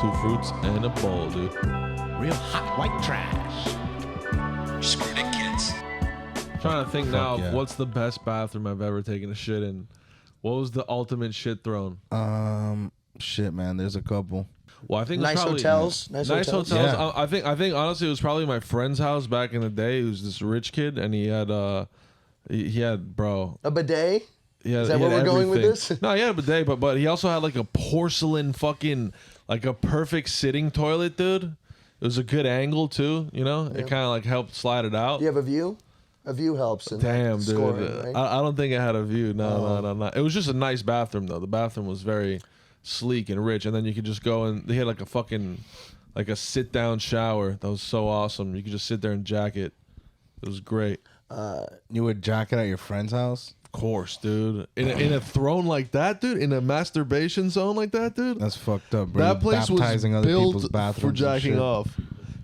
2 fruits and a bowl, dude. Real hot white trash. Screwed it, kids. Trying to think now, yeah. what's the best bathroom I've ever taken a shit in? What was the ultimate shit throne? Shit, man. There's a couple. Well, I think it was Nice probably, hotels. Nice Nice hotels. Yeah. I think honestly it was probably my friend's house back in the day. He was this rich kid, and he had bro. A bidet? Yeah, Is that where we're going with this? No, he had a bidet, but he also had like a porcelain fucking, like a perfect sitting toilet, dude. It was a good angle too, you know. It kind of like helped slide it out. Do you have a view? A view helps. In Damn, dude. scoring, right? I don't think it had a view. No. It was just a nice bathroom though. The bathroom was very sleek and rich, and then you could just go and they had like a fucking like a sit down shower that was so awesome. You could just sit there and jack it. It was great. You would jack it at your friend's house? Of course, dude. In a throne like that, dude. In a masturbation zone like that, dude. That's fucked up, bro. That place was Baptizing other people's built bathrooms for and jacking shit. off.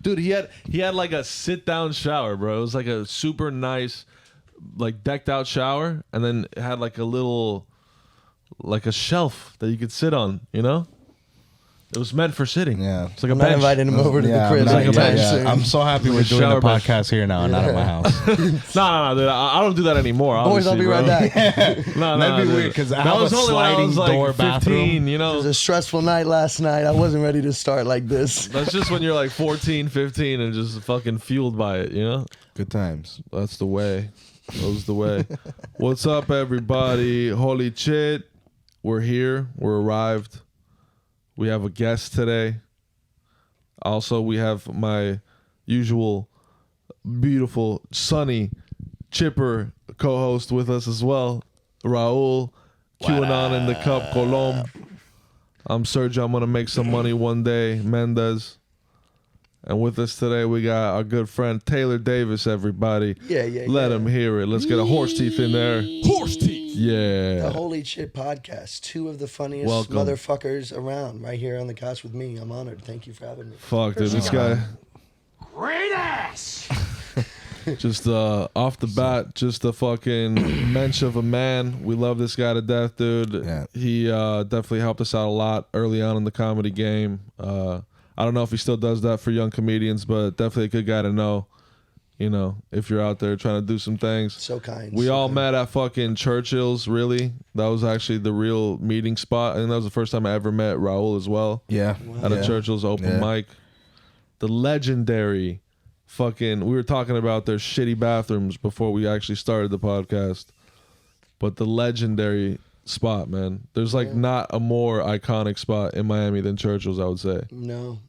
Dude, he had like a sit down shower, bro. It was like a super nice, like decked out shower, and then it had like a little, like a shelf that you could sit on. You know, it was meant for sitting. Yeah. It's like a I'm not bench. inviting him over to the crib I'm, not- anytime yeah, soon. I'm so happy we're Like a doing the shower bench. podcast here now and not at my house. No, dude. I don't do that anymore. Boys, I'll be bro. right back. No, That'd be dude. weird, 'cause I that have was a only when I was sliding like door 15. bathroom. You It know, was a stressful night last night. I wasn't ready to start like this. that's just when you're like 14, 15, and just fucking fueled by it. You know. Good times. That's the way. That was the way. What's up, everybody? Holychit. We're here. We're arrived. We have a guest today. Also, we have my usual beautiful, sunny, chipper co-host with us as well. Raul, QAnon in the Cup, Colom. I'm Sergio. I'm going to make some money one day. Mendez. And with us today, we got our good friend Taylor Davis, everybody. Yeah. Let him hear it. Let's get a horse teeth in there. Horse teeth. The Yeah. Holychit podcast. 2 of the funniest Welcome. motherfuckers around right here on the couch with me. I'm honored. Thank you for having me. Fuck, dude. This guy, Great ass. just off the bat, just a fucking mensch of a man. We love this guy to death, dude. Yeah. He definitely helped us out a lot early on in the comedy game. I don't know if he still does that for young comedians, but definitely a good guy to know. You know, if you're out there trying to do some things. So kind. We so all kind. met at fucking Churchill's, really. That was actually the real meeting spot. I think that was the first time I ever met Raul as well. Yeah. At a Churchill's open mic. The legendary fucking, we were talking about their shitty bathrooms before we actually started the podcast. But the legendary spot, man. There's like not a more iconic spot in Miami than Churchill's, I would say. No.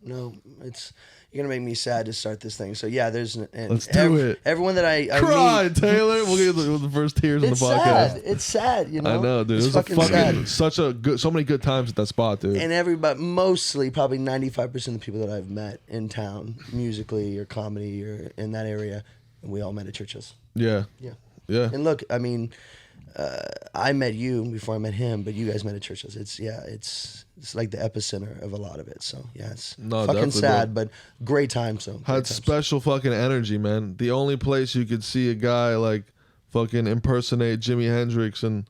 It's you're gonna make me sad to start this thing. So yeah, there's Let's do it. Everyone that I Cry, meet, Taylor. We'll get the first tears in the it's podcast. sad. It's sad, you know. I know, dude. It's It was a fucking fucking sad. such a good, so many good times at that spot, dude. And everybody, mostly probably 95% of the people that I've met in town, musically or comedy or in that area, we all met at Churchill's. Yeah. Yeah. And look, I mean, I met you before I met him, but you guys met at Churchill's. It's like the epicenter of a lot of it. So yeah, it's No, fucking definitely, sad, but great time. So great Had times. special fucking energy, man. The only place you could see a guy like fucking impersonate Jimi Hendrix and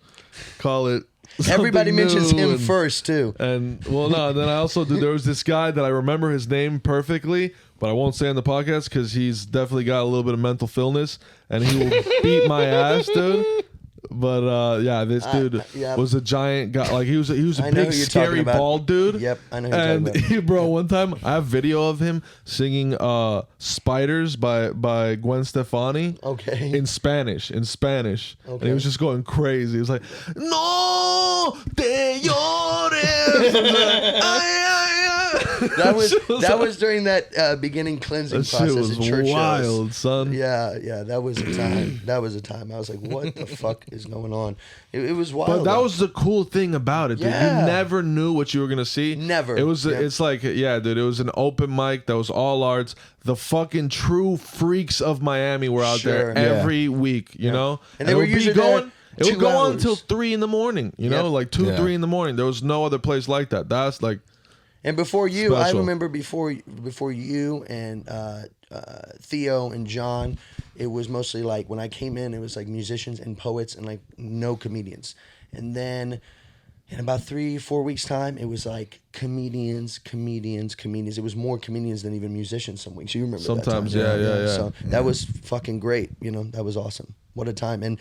call it. Everybody something mentions new him and- first too. And well, no. Then I also there was this guy that I remember his name perfectly, but I won't say on the podcast because he's definitely got a little bit of mental illness, and he will beat my ass, dude. But yeah, this dude yeah. was a giant guy. Like he was a I know big, who you're talking scary, about. bald dude. Yep, I know who you're And talking about. bro, one time I have video of him singing "Spiders" by Gwen Stefani. Okay. In Spanish, and he was just going crazy. He was like, "No te llores." Ay, ay, ay. That was during that beginning cleansing That shit process was at Churchill's. wild, son. Yeah, that was a time. That was a time. I was like, what the fuck is going on? It was wild. But that though. was the cool thing about it, dude. Yeah. You never knew what you were gonna see. Never. It was. Yeah. It's like, yeah, dude. It was an open mic that was all arts. The fucking true freaks of Miami were out Sure. there Yeah. every week. You know, And they were it would be usually going. there It would 2 go on hours. until 3 in the morning. You know, Yep. like 2, Yeah. 3 in the morning. There was no other place like that. That's like. And before you, I Special. remember before you and Theo and John, it was mostly like when I came in, it was like musicians and poets and like no comedians. And then in about 3-4 weeks time, it was like comedians. It was more comedians than even musicians some weeks. You remember Sometimes, that time? yeah. So that was fucking great. You know, that was awesome. What a time. And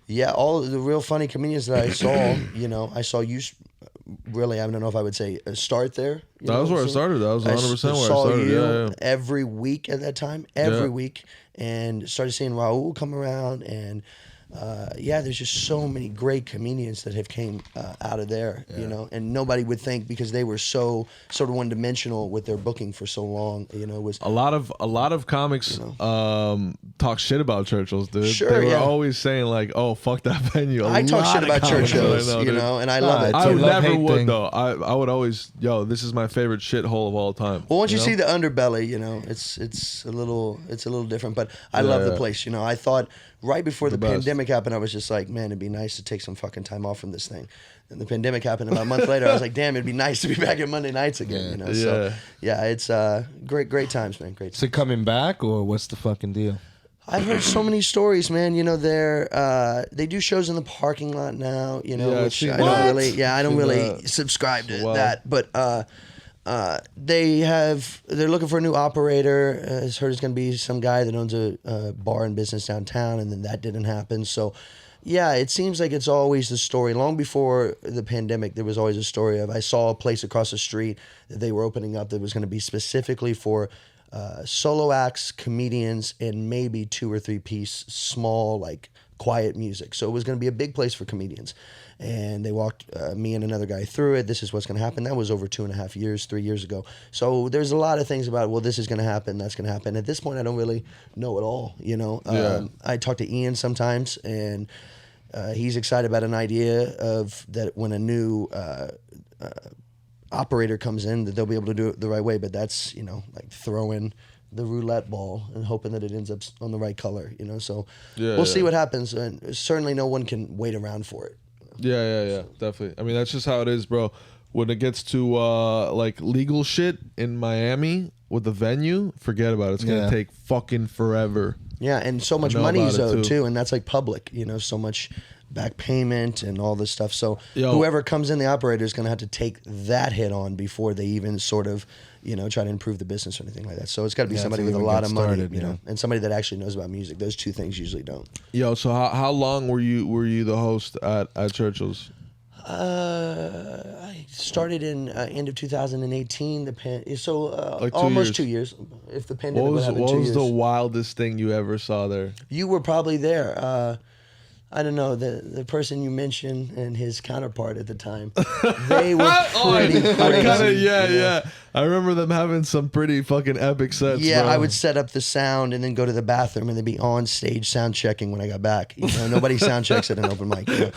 yeah, all of the real funny comedians that I saw, you know, I saw you really, I don't know if I would say start there. That was where I started. That was 100% where I started. You every week at that time, every week, and started seeing Raul come around, and there's just so many great comedians that have came out of there, you know, and nobody would think, because they were so sort of one-dimensional with their booking for so long, you know, it was a lot of comics talk shit about Churchill's, dude. Sure, they were always saying like, "Oh, fuck that venue." I talk shit about Churchill's, you know, and I love it. I It's a never love-hate would thing. though. I would always, this is my favorite shithole of all time. Well, once you know? see the underbelly, you know, it's a little different. But I love the place. You know, I thought right before the best. pandemic happened, I was just like, man, it'd be nice to take some fucking time off from this thing. And the pandemic happened about a month later. I was like, damn, it'd be nice to be back at Monday nights again. You know, so yeah, it's great times, man. Great. Is it coming back, or what's the fucking deal? I've heard so many stories, man. You know, they do shows in the parking lot now. You know, which I don't really subscribe to that, but. They're looking for a new operator. I heard it's going to be some guy that owns a bar and business downtown, and then that didn't happen. So, yeah, it seems like it's always the story. Long before the pandemic, there was always a story of, I saw a place across the street that they were opening up that was going to be specifically for solo acts, comedians, and maybe 2 or 3 piece small, like, quiet music. So it was going to be a big place for comedians. And they walked me and another guy through it. This is what's going to happen. That was over 2.5 years, 3 years ago. So there's a lot of things about, well, this is going to happen, that's going to happen. At this point, I don't really know at all, you know. I talk to Ian sometimes, and he's excited about an idea of that when a new operator comes in, that they'll be able to do it the right way. But that's, you know, like throwing the roulette ball and hoping that it ends up on the right color, you know. So we'll see what happens. And certainly no one can wait around for it. Yeah, definitely. I mean, that's just how it is, bro. When it gets to like legal shit in Miami with the venue, forget about it. It's gonna take fucking forever. Yeah, and so much money is owed too, and that's like public, you know, so much back payment and all this stuff. So whoever comes in, the operator is gonna have to take that hit on before they even sort of, you know, try to improve the business or anything like that. So it's got to be somebody with a lot of money, you know, and somebody that actually knows about music. Those two things usually don't. Yo, so how long were you the host at Churchill's? I started in end of 2018. Like almost 2 years. If the pandemic would happen, 2 years. What was the wildest thing you ever saw there? You were probably there. I don't know, the person you mentioned and his counterpart at the time, they were pretty crazy. Yeah. I remember them having some pretty fucking epic sets. Yeah, bro. I would set up the sound and then go to the bathroom and they'd be on stage sound checking when I got back. You know, nobody sound checks at an open mic. You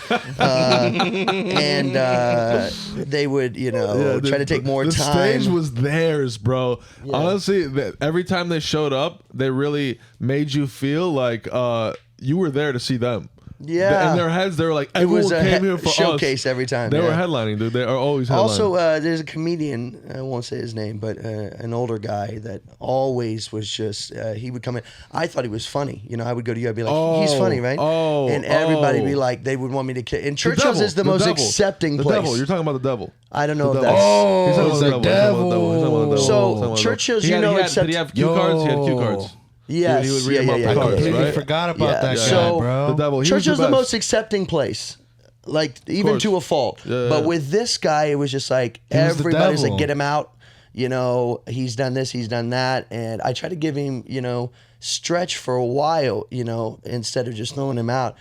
know? They would, you know, try to take more the time. The stage was theirs, bro. Yeah. Honestly, every time they showed up, they really made you feel like you were there to see them. Yeah, in their heads, they were like, everyone came here for showcase every time. They were headlining, dude. They are always headlining. Also, there's a comedian, I won't say his name, but an older guy that always was just, he would come in. I thought he was funny. You know, I would go to you, I'd be like, he's funny, right? And everybody would be like, they would want me to and Churchill's is the most accepting place. The devil. You're talking about the devil. I don't know if that's... Oh, the devil. So Churchill's, you know, did he have cue cards? He had cue cards. Yes, he would read them I cards, completely right? forgot about that guy, bro. The devil. Churchill's the most accepting place, like even to a fault. Yeah, but with this guy, it was just like everybody's like, get him out. You know, he's done this, he's done that, and I try to give him, you know, stretch for a while, you know, instead of just throwing him out.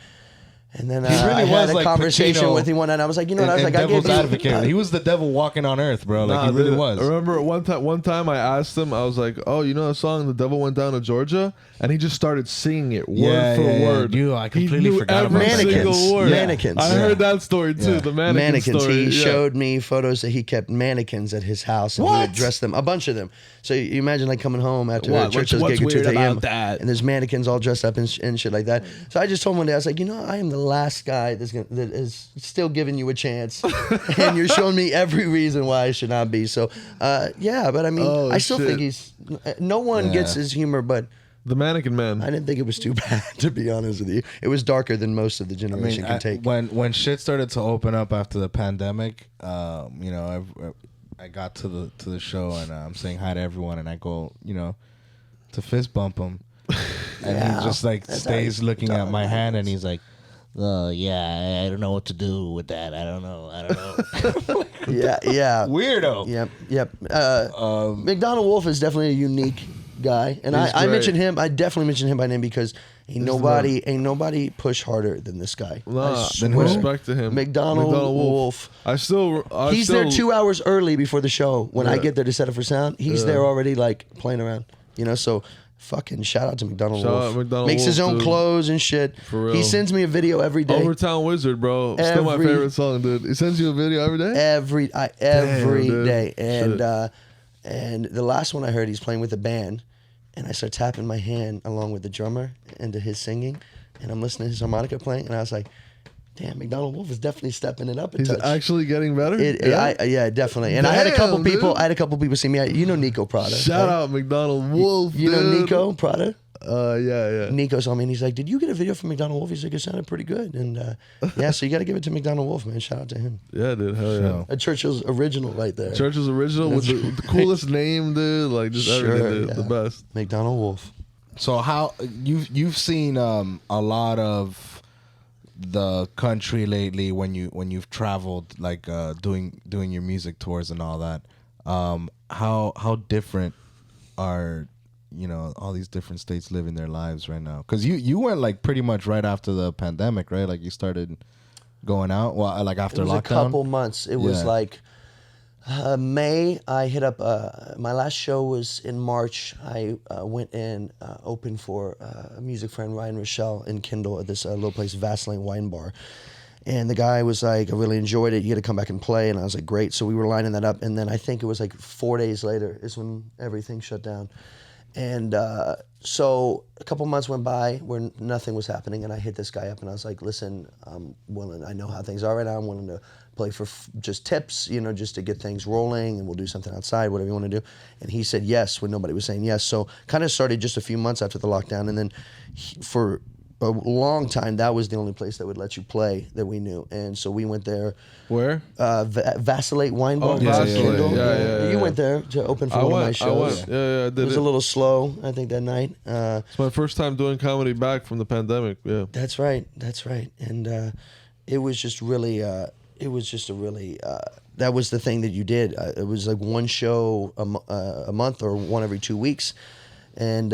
And then he really I had a like conversation Pacino with him one night. I was like, you know what? I was like, devil's I advocate. He was the devil walking on earth, bro. Like he really was. I remember one time I asked him, I was like, oh, you know the song "The Devil Went Down to Georgia"? And he just started singing it word for word. I completely forgot about Mannequins. Single word. Mannequins. I heard that story too. The mannequins story. He showed me photos that he kept mannequins at his house and he would dress them, a bunch of them. So you imagine like coming home after Churchill's gig at 2 a.m. and there's mannequins all dressed up and shit like that. So I just told him one day, I was like, you know, I am the last guy that is still giving you a chance, and you're showing me every reason why I should not be. So, but I mean, I still think he's. No one gets his humor, but The Mannequin Man. I didn't think it was too bad, to be honest with you. It was darker than most of the generation can take. When shit started to open up after the pandemic, you know, I got to the show and I'm saying hi to everyone, and I go, you know, to fist bump him, and he just like stays looking at my hand, and he's like, "Oh yeah, I don't know what to do with that. I don't know." Yeah. Weirdo. Yep. McDonald Wolf is definitely a unique guy, and I mentioned him. I definitely mentioned him by name because ain't nobody push harder than this guy. Then respect to him. McDonald Wolf. He's there 2 hours early before the show. When I get there to set up for sound, he's there already like playing around. You know, so fucking shout out to McDonald Wolf. Makes his own clothes and shit. For real. He sends me a video every day. Overtown Wizard, bro. Still my favorite song, dude. He sends you a video every day? Every day. And the last one I heard, he's playing with a band, and I start tapping my hand along with the drummer into his singing, and I'm listening to his harmonica playing, and I was like, damn, McDonald Wolf is definitely stepping it up. He's actually getting better. Yeah, definitely. And I had a couple people see me. You know Nico Prada. Shout out McDonald Wolf. You know Nico Prada. Yeah. Nico saw me and he's like, "Did you get a video from McDonald Wolf?" He's like, "It sounded pretty good." And yeah, so you got to give it to McDonald Wolf, man. Shout out to him. Yeah, dude. Hell yeah. A Churchill's original right there. Churchill's original with the coolest name, dude. Like just everything, dude. The best. McDonald Wolf. So how you've seen a lot of the country lately when you've traveled, like doing your music tours and all that. How different are, you know, all these different states living their lives right now? Because you went like pretty much right after the pandemic, right? Like you started going out, well, like after lockdown. It was a couple months. It was like May. I hit up. My last show was in March. I went and opened for a music friend, Ryan Rochelle, in Kendall at this little place, Vaseline Wine Bar. And the guy was like, "I really enjoyed it. You got to come back and play." And I was like, "Great." So we were lining that up. And then I think it was like 4 days later is when everything shut down. And so a couple months went by where nothing was happening, and I hit this guy up, and I was like, "Listen, I'm willing. I know how things are right now. I'm willing to play for just tips, you know, just to get things rolling, and we'll do something outside, whatever you want to do." And he said yes when nobody was saying yes. So kind of started just a few months after the lockdown, and then for a long time, that was the only place that would let you play that we knew. And so we went there. Where? Vacillate Wine Bar. Vacillate. Yeah. You went there to open for one of my shows. Yeah, I did. It was a little slow, I think, that night. It's my first time doing comedy back from the pandemic. Yeah. That's right. And it was just really, that was the thing that you did. It was like one show a month or one every 2 weeks. And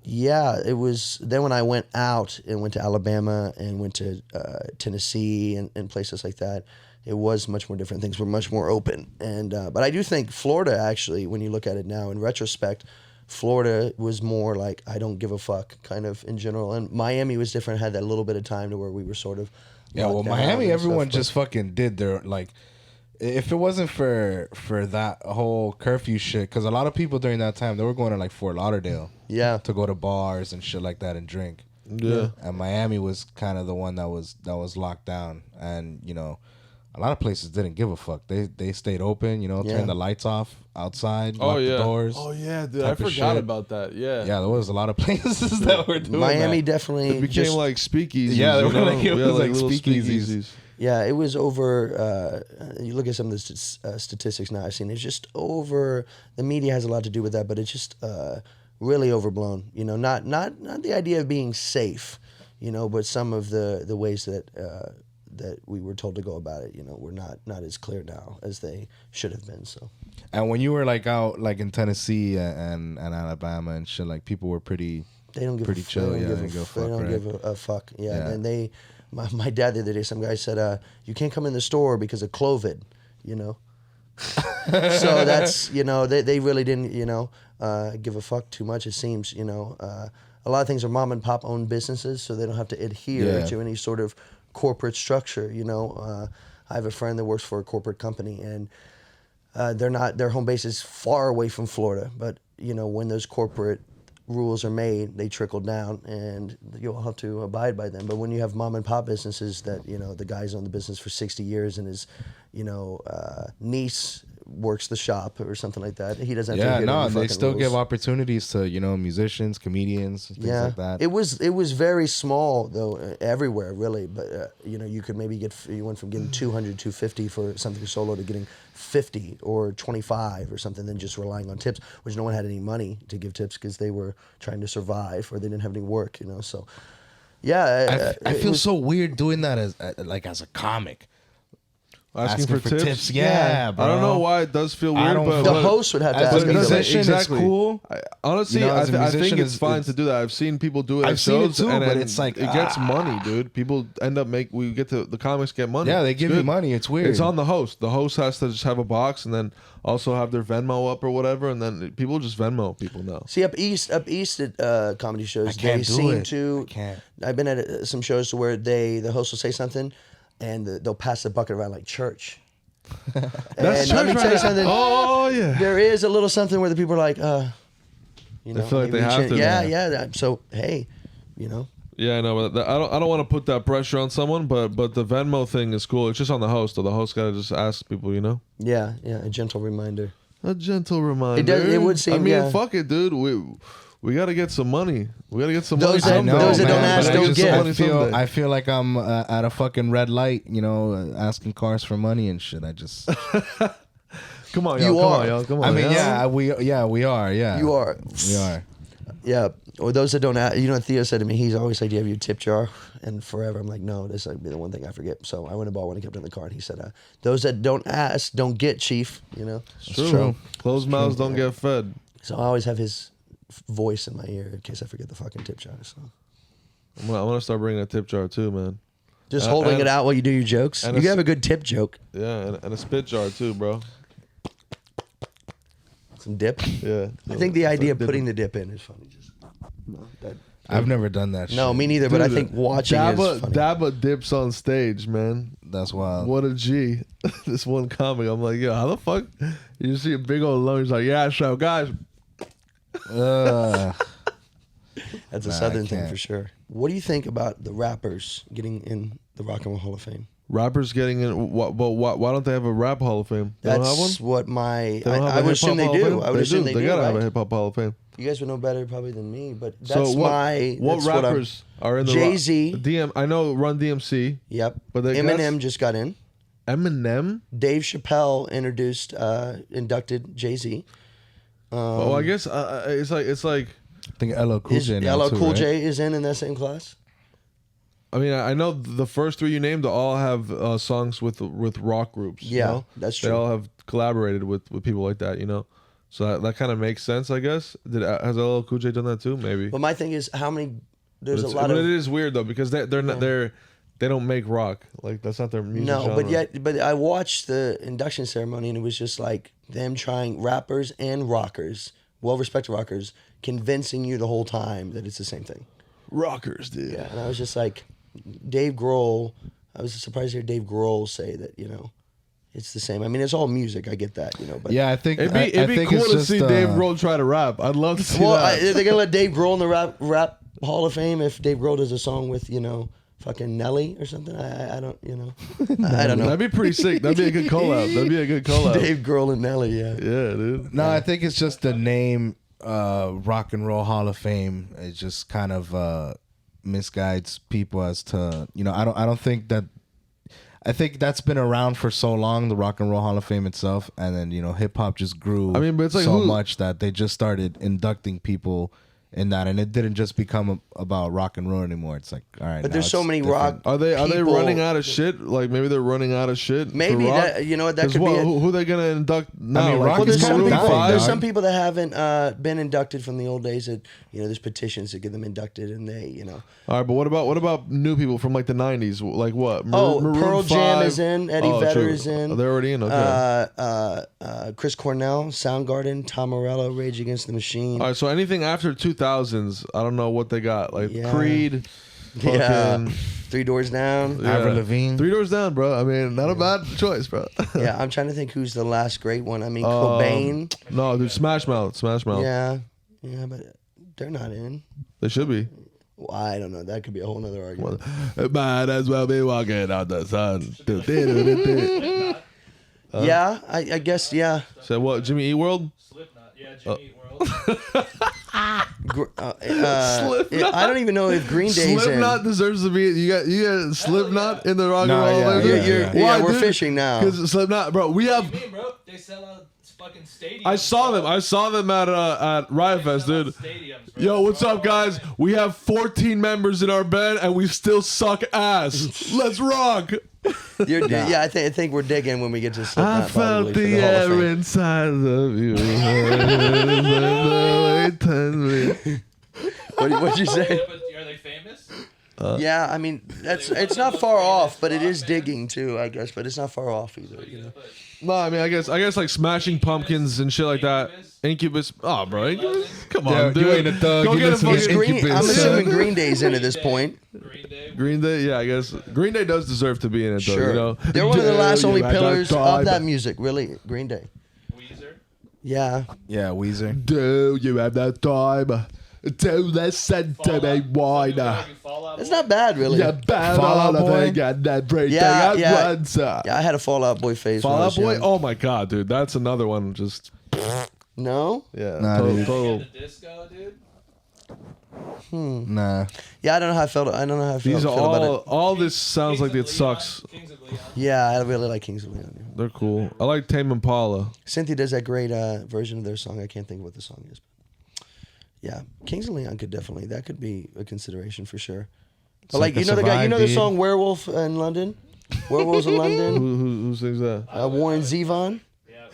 yeah, it was. Then when I went out and went to Alabama and went to Tennessee and places like that, it was much more different. Things were much more open. And but I do think Florida, actually, when you look at it now in retrospect, Florida was more like I don't give a fuck kind of in general. And Miami was different. Had that little bit of time to where we were sort of Miami, everyone just fucking did their like. If it wasn't for that whole curfew shit, because a lot of people during that time, they were going to like Fort Lauderdale, to go to bars and shit like that and drink. Yeah. And Miami was kind of the one that was locked down, and you know, a lot of places didn't give a fuck. They stayed open, you know, turned the lights off outside, locked the doors. Oh yeah, dude, I forgot about that. Yeah. Yeah, there was a lot of places that were doing Miami that. definitely It became like speakeasies. Yeah, you know? it was like little speakeasies. Yeah, it was over. You look at some of the statistics now I've seen. It's just over. The media has a lot to do with that, but it's just really overblown. You know, not the idea of being safe, you know, but some of the ways that that we were told to go about it, you know, were not as clear now as they should have been. So. And when you were like out like in Tennessee and Alabama and shit, like people were pretty. They don't give pretty chill. They don't give a fuck. Yeah, and they. My dad the other day, some guy said, "You can't come in the store because of COVID," you know. So that's, you know, they really didn't, you know, give a fuck too much. It seems, you know, a lot of things are mom and pop owned businesses, so they don't have to adhere to any sort of corporate structure. You know, I have a friend that works for a corporate company, and their home base is far away from Florida, but you know, when those corporate rules are made, they trickle down, and you'll have to abide by them. But when you have mom and pop businesses that, you know, the guy's owned the business for 60 years and his, you know, niece works the shop or something like that. He doesn't have Yeah, to hit no, any and they fucking still rules. give opportunities to musicians, comedians, things like that. It was very small though, everywhere really. But you could maybe you went from getting 200, 250 for something solo to getting 50 or 25 or something, then just relying on tips, which no one had any money to give tips because they were trying to survive or they didn't have any work. So yeah, I feel so weird doing that as a comic. Asking for tips. Yeah, bro. I don't know why it does feel weird, but the host would have to as ask a me. musician, exactly. it's cool. Honestly, You know, as a I think musician, it's fine to do that. I've seen people do it at I've seen it shows, too, and but it's like, it gets money, dude. People end up the comics get money. Yeah, they It's give you good. money. It's weird. It's on the host. The host has to just have a box and then also have their Venmo up or whatever, and then people just Venmo people now. See, up east at comedy shows, I can't they do seem it. to. I can't. I've been at some shows where the host will say something, and they'll pass the bucket around like church. That's and let me church tell you right something. Oh yeah. There is a little something where the people are like, They feel like they maybe have to. Yeah. So hey, Yeah, I know, but I don't want to put that pressure on someone, but the Venmo thing is cool. It's just on the host, so the host gotta just ask people, yeah, a gentle reminder. A gentle reminder. It would seem. I mean, yeah. fuck it, dude. We gotta get some money. We gotta get some Those money. that- someday. those that don't ask, But don't just get. some money someday. I feel like I'm at a fucking red light, asking cars for money and shit. I just. Come on, y'all. You Come are. on, y'all. Come on. I mean, y'all. we are. Yeah, You are. We are. Yeah. Or those that don't ask, Theo said to me, he's always like, do you have your tip jar? And forever, I'm like, no, this would be the one thing I forget. So I went and bought one and kept it in the car. And he said, those that don't ask, don't get, chief, It's true. Closed mouths don't get fed. So I always have his voice in my ear in case I forget the fucking tip jar. So I'm gonna start bringing a tip jar too, man. just holding and- it out while you do your jokes. and You a can s- have a good tip joke. Yeah, and a spit jar too, bro. Some dip. Yeah. I think the idea of Dip- putting the dip in is funny. Just I've never done that. no, shit. me neither. But I Dude, think watching is funny. Dabba dips on stage, man. That's wild. What a G. This one comic, I'm like, yo, how the fuck? You just see a big old lunge, like, yeah, so guys. Ugh. That's a Nah, I southern thing can't. for sure. What do you think about the rappers getting in the Rock and Roll Hall of Fame? Rappers getting in, but why don't they have a rap Hall of Fame? They don't have one? That's what my. They don't have I a would hip-hop assume they Hall of do. Fame? I would assume they do. They gotta right? have a hip hop Hall of Fame. You guys would know better probably than me, but that's So what? my. What that's what I'm- rappers are in the Jay-Z. DM? I know Run DMC. Yep. But they Eminem just got in. Eminem. Dave Chappelle inducted Jay-Z. Oh, I guess it's like. I think LL Cool Is J. now, LL too, Cool right? J is in that same class? I mean, I know the first three you named all have songs with rock groups. Yeah, that's They true. all have collaborated with people like that, So that kind of makes sense, I guess. Has LL Cool J done that too? Maybe. But my thing is, how many? There's a But lot but of. it is weird though because they're not they don't make rock, like that's not their music. No, genre. but I watched the induction ceremony and it was just like them trying rappers and rockers, well-respected rockers, convincing you the whole time that it's the same thing. rockers, dude. Yeah, and I was just like, Dave Grohl. I was surprised to hear Dave Grohl say that. It's the same. I mean, it's all music. I get that. But Yeah, I think It'd I be think cool it's to just, see Dave Grohl try to rap. I'd love to see Well, that. they're gonna let Dave Grohl in the rap Hall of Fame if Dave Grohl does a song with fucking Nelly or something. I don't I don't know. That'd be pretty sick. That'd be a good collab. That'd be a good collab. Dave Grohl and Nelly. Yeah. Yeah, dude. No, I think it's just the name Rock and Roll Hall of Fame. It just kind of misguides people as to I don't think that. I think that's been around for so long, the Rock and Roll Hall of Fame itself, and then hip hop just grew. I mean, but it's like so who- much that they just started inducting people in that, and it didn't just become about rock and roll anymore. It's like, all right, But now there's so it's many different. rock. Are they people- running out of shit? Like maybe they're running out of shit. for Maybe rock? that that 'Cause could be. who are they gonna induct now? mean, Like, rock Well, is there's some Maroon people. five, There's dog. some people that haven't been inducted from the old days. That there's petitions to get them inducted, and they All right, but what about new people from like the '90s? Like what? Maroon Pearl Jam 5? is in. Eddie Oh, Vedder true. is in. Oh, they're already in. Okay. Chris Cornell, Soundgarden, Tom Morello, Rage Against the Machine. All right, so anything after 2000s, I don't know what they got. Like Yeah. Creed, Yeah. fucking, 3 Doors Down. yeah. Avril Lavigne. 3 Doors Down, bro. I mean, not a bad choice, bro. Yeah, I'm trying to think who's the last great one. I mean, Cobain. No, dude, Smash Mouth. Yeah, but they're not in. They should be. Well, I don't know. That could be a whole nother argument. It might as well be walking out the sun. Yeah, I guess, yeah. Said what? Jimmy Eat World? Slipknot. Yeah, Jimmy Eat World. I don't even know if Green Day's Slipknot in. deserves to be. You got Slipknot in the rock and No, roll. yeah, area? yeah, Yeah, we're dude? fishing now. Because Slipknot, bro. We have. What do you mean, bro? They sell out fucking stadiums. I saw bro. them. I saw them at Riot Fest, They sell dude. out stadiums, bro. Yo, what's up, guys? We have 14 members in our band, and we still suck ass. Let's rock. Yeah, I think we're digging when we get to Slipknot. I felt probably, for the Hall of air Fame. inside of you. What'd you say? Yeah, but are they famous? Yeah, I mean it's not far off, but it is digging too, I guess. But it's not far off either. You know. No, I mean, I guess like Smashing Pumpkins and shit like that. Incubus. Oh, bro. Incubus? Come on, dude. you ain't a thug. Go You get a listen to fucking Incubus. I'm Incubus. assuming Green Day's in at this point. Green Day. Green Day. Yeah, I guess Green Day does deserve to be in it, though. Sure. You know? They're one of the last Do only you have pillars that of time? that music, really. Green Day. Weezer. Yeah. Yeah, Weezer. Do you have that time to listen to me whine? Fallout It's Boy. not bad, really. Yeah, bad Fall Out all Boy? got that break Yeah, thing yeah. at once. Yeah, I had a Fall Out Boy phase. when I Fall was Out Boy. young. Oh my god, dude, that's another one. Just No? yeah, Nah, dude. total. The disco, dude. Nah. Yeah, I don't know how I felt. I don't know how I feel, These are feel about all it. this sounds like it Kings of Leon. sucks. Kings of Leon. Yeah, I really like Kings of Leon. Yeah. They're cool. I like Tame Impala. Cynthia does that great version of their song. I can't think of what the song is. Yeah, Kings of Leon that could be a consideration for sure. But like, like you a know the guy, you know the Survive, song Werewolf in London? Werewolves in London? Who sings that? Warren Zevon?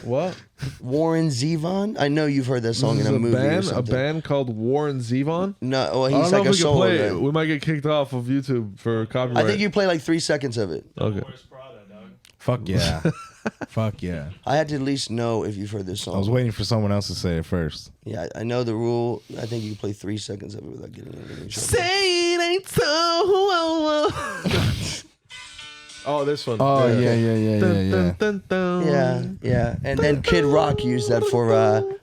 What? Warren Zevon? I know you've heard that song This in is a movie or band, a something. band called Warren Zevon. No, well, I don't he's know like if a we can solo. play it. guy. We might get kicked off of YouTube for copyright. I think you play like 3 seconds of it. Okay. Where's Prada, dog? Fuck yeah. Fuck yeah. I had to at least know if you've heard this song. I was waiting for someone else to say it first. Yeah, I know the rule. I think you can play 3 seconds of it without getting anything. Say it ain't so. Oh, this one. Oh, yeah. Dun, dun, dun. Yeah. And then Kid Rock used that for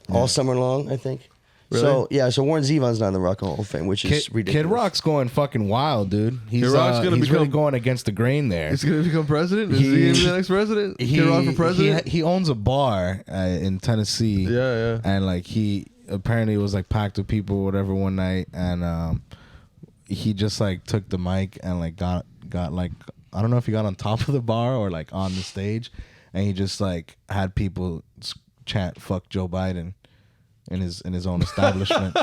all summer long, I think. Really? So Warren Zevon's not in the Rock and Roll Fame, which is ridiculous. Kid Rock's going fucking wild, dude. He's, Kid Rock's gonna he's really become- going against the grain there. He's gonna become president. Is he gonna be the next president? Kid Rock for president. He owns a bar in Tennessee. Yeah. And like he apparently was like packed with people or whatever one night, and he just like took the mic and like got like, I don't know if he got on top of the bar or like on the stage, and he just like had people chant "fuck Joe Biden" in his own establishment.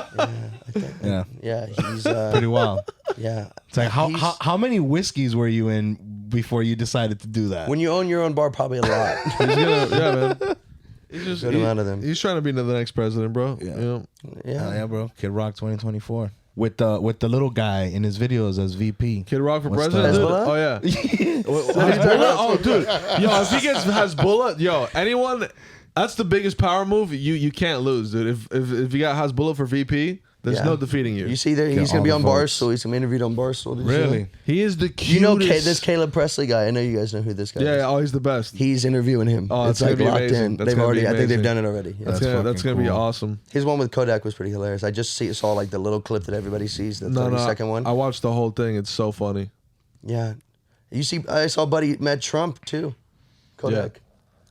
Yeah, He's pretty wild. yeah. It's like how many whiskeys were you in before you decided to do that? When you own your own bar, probably a lot. He's gonna, yeah, man. He's just Good amount of them. He's trying to be the next president, bro. Yeah. You know? Yeah. Yeah, bro. Kid Rock 2024 with the little guy in his videos as VP. Kid Rock for What's president. the- Dude? Hezbollah? Oh yeah. Hezbollah? Oh, dude. Yo, if he gets Hezbollah, yo, anyone. That's the biggest power move. You can't lose, dude. If you got Hezbollah for VP, there's Yeah. no defeating you. You see there, Get he's gonna all be the on votes. Barstool. He's gonna be interviewed on Barstool. Did you know? Really? He is the cutest. You know this Caleb Presley guy. I know you guys know who this guy is. Yeah, oh, he's the best. He's interviewing him. Oh, it's that's like gonna be locked amazing. in. That's They've gonna be already. I think they've amazing. done it already. Yeah. That's That's gonna be fucking cool. awesome. His one with Kodak was pretty hilarious. I just saw like the little clip that everybody sees, the 30-second one. I watched the whole thing. It's so funny. Yeah, you see, I saw Buddy met Trump too. Kodak.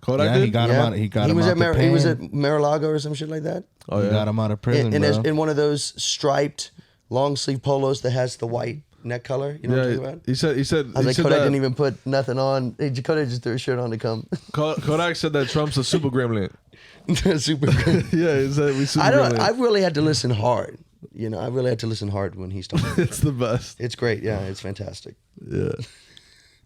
Kodak Yeah, did? he got him out. He got him was out at the he was pen. at Mar-a-Lago or some shit like that. Oh He yeah. got him out of prison, bro. In one of those striped long sleeve polos that has the white neck color. You know what I'm talking Yeah, about? he said. I was like, he said Kodak that- didn't even put nothing on. Kodak just threw a shirt on to come. Kodak said that Trump's a super gremlin. Super good. Yeah, he said we super I gremlin. really had to listen hard. You know, I really had to listen hard when he's talking. It's the best. It's great. Yeah, it's fantastic. Yeah.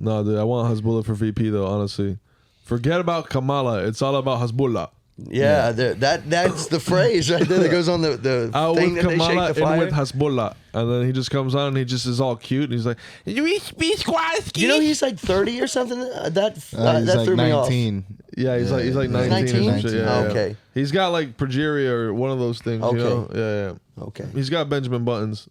No, dude, I want Hezbollah for VP though. Honestly, forget about Kamala. It's all about Hezbollah. Yeah, that's the phrase right there that goes on the Out thing with that they shake Kamala, the fire. in with Hezbollah, and then he just comes on and he just is all cute and he's like, You know he's like 30 or something. That He's that threw like me off. 19. yeah, he's like 19 or 19? some shit. Yeah, Oh, yeah. okay. He's got like progeria or one of those things. Okay. You know? Yeah. Okay. He's got Benjamin Buttons,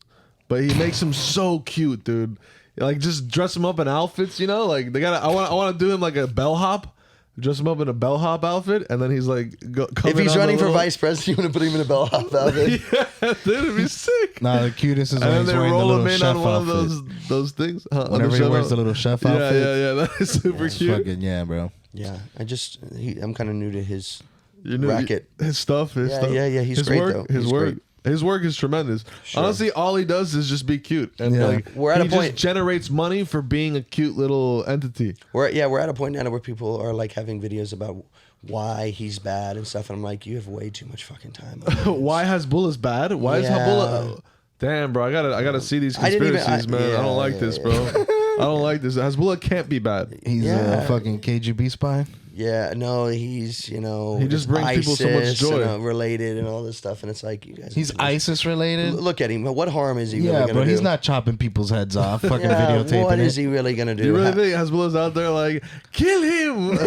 but he makes him so cute, dude. Like just dress him up in outfits, you know. Like they got. I want to do him like a bellhop. Dress him up in a bellhop outfit, and then he's like, If he's running for vice president, you want to put him in a bellhop outfit. yeah, dude, it'd be sick. Nah, the cutest is And when then he's they wearing the roll little him in chef on one outfit. of those things. Huh? Whenever he chef wears outfit. the little chef Yeah, outfit. yeah, that is super It's cute. fucking, yeah, bro. Yeah, I'm kind of new to his You know, racket. his stuff. His Yeah, stuff. yeah. He's his great, work, though. His He's work. great. His work is tremendous. Sure. Honestly, all he does is just be cute, and Yeah. like We're at he a point- just generates money for being a cute little entity. We're at a point now where people are like having videos about why he's bad and stuff, and I'm like, you have way too much fucking time. Why Hasbullah's bad? Why is Yeah. Hasbullah? Damn, bro, I gotta see these I didn't even- conspiracies, man. I yeah, don't like yeah, this, yeah. bro. I don't like this. Hasbullah can't be bad. He's Yeah. a fucking KGB spy. Yeah, no, he's He just brings people so much ISIS joy. and, related and all this stuff, and it's like you guys. He's ISIS related. Look at him. What harm is he really Yeah, gonna bro. do? He's not chopping people's heads off. Fucking Yeah, videotaping what it. is he really gonna do? You really think Hasbullah's out there like kill him?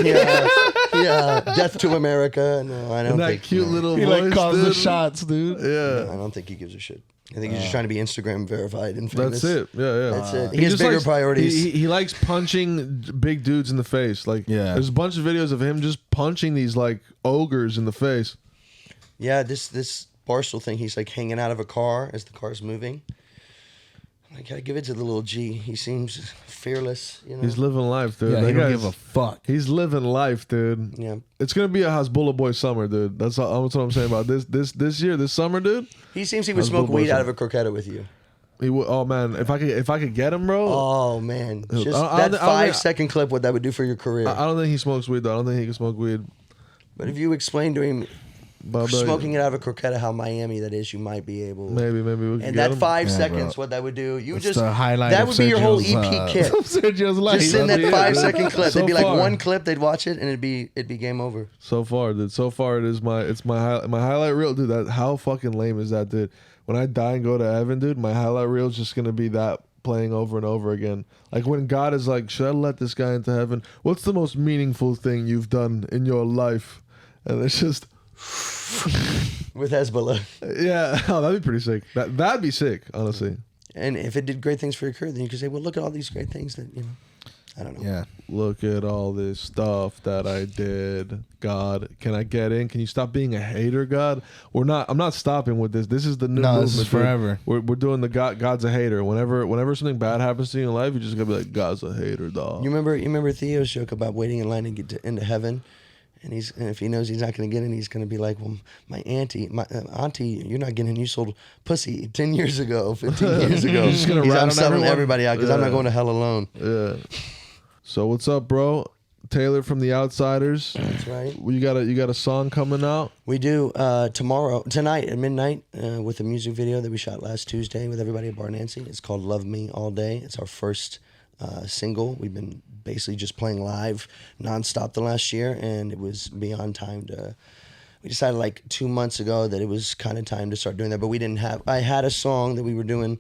yeah, death to America. No, I don't And that think. cute no. little He voice, like calls dude. the shots, dude. Yeah. I don't think he gives a shit. I think he's just trying to be Instagram verified and famous. That's it. Yeah. That's it. He has just bigger likes- priorities. He likes punching big dudes in the face. Like, Yeah. there's a bunch of videos of him just punching these like ogres in the face. Yeah, this Barstool thing. He's like hanging out of a car as the car's moving. I gotta give it to the little G. He seems fearless. You know. He's living life, dude. Yeah, That he don't guy's- give a fuck. He's living life, dude. Yeah. It's gonna be a Hasbullah boy summer, dude. That's what I'm saying about this year, this summer, dude. He seems he would How's smoke Bill weed Burr out of a croqueta with you. He would. Oh man, if I could get him, bro. Oh man, just I that don't 5-second clip, what that would do for your career. I don't think he smokes weed though. I don't think he can smoke weed. But if you explain to him But smoking it out of a croqueta, how Miami that is, you might be able. maybe we could And get that him. 5 Yeah, seconds, bro. what that would do, you It's just the highlight that of would be your whole EP Sergio's, kit. Sergio's life. Just in that That'd be it, 5-second dude. clip, So they'd be like far. one clip, they'd watch it, and it'd be game over. So far, dude. So far, it is my highlight reel, dude. That how fucking lame is that, dude? When I die and go to heaven, dude, my highlight reel is just gonna be that playing over and over again. Like when God is like, should I let this guy into heaven? What's the most meaningful thing you've done in your life? And it's just, With Hezbollah. yeah, oh, that'd be pretty sick. That'd be sick, honestly. And if it did great things for your career, then you could say, well, look at all these great things that, I don't know. Yeah. Look at all this stuff that I did. God, can I get in? Can you stop being a hater, God? I'm not stopping with this. This is the new No, movement. this is dude. forever. We're doing the God's a hater. Whenever something bad happens to you in life, you just gotta be like, God's a hater, dog. You remember Theo's joke about waiting in line to get into heaven? And if he knows he's not going to get in, he's going to be like, well, my auntie, you're not getting in. You sold pussy 10 years ago, 15 years ago. You're just gonna He's, rat I'm on selling everyone? everybody out because I'm not Yeah. going to hell alone. Yeah. So what's up, bro? Taylor from The Outsiders. That's right. You got a song coming out. We do tonight at midnight with a music video that we shot last Tuesday with everybody at Bar Nancy. It's called Love Me All Day. It's our first single. We've been basically just playing live nonstop the last year, and it was beyond time to. We decided like 2 months ago that it was kind of time to start doing that, but we didn't have. I had a song that we were doing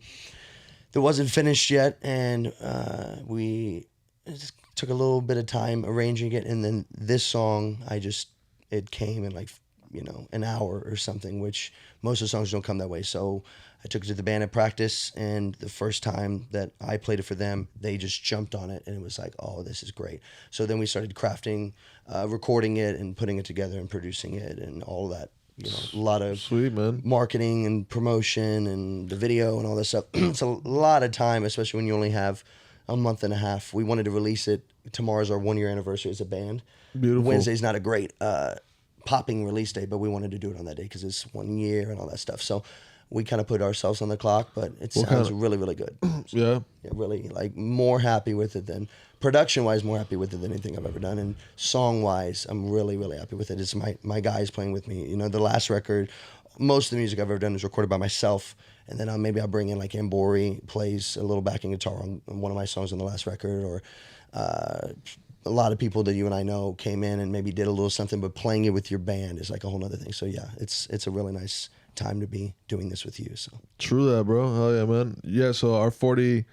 that wasn't finished yet, and it just took a little bit of time arranging it, and then this song, it came in like an hour or something, which most of the songs don't come that way. So I took it to the band at practice, and the first time that I played it for them, they just jumped on it, and it was like, oh, this is great. So then we started crafting, recording it, and putting it together, and producing it, and all that. A lot of Sweet, man. marketing and promotion and the video and all this stuff. It's a lot of time, especially when you only have a month and a half. We wanted to release it. Tomorrow's our 1-year anniversary as a band. Beautiful. Wednesday's not a great popping release day, but we wanted to do it on that day because it's 1 year and all that stuff. So we kind of put ourselves on the clock, but it sounds really, really good. Yeah. Yeah, really, like more happy with it than production-wise, more happy with it than anything I've ever done. And song-wise, I'm really, really happy with it. It's my guys playing with me. The last record, most of the music I've ever done is recorded by myself, and then I'll bring in like Ambori plays a little backing guitar on one of my songs on the last record, or a lot of people that you and I know came in and maybe did a little something, but playing it with your band is like a whole other thing. So yeah, it's a really nice time to be doing this with you. So True that, bro. Hell yeah, man. Yeah, so our 40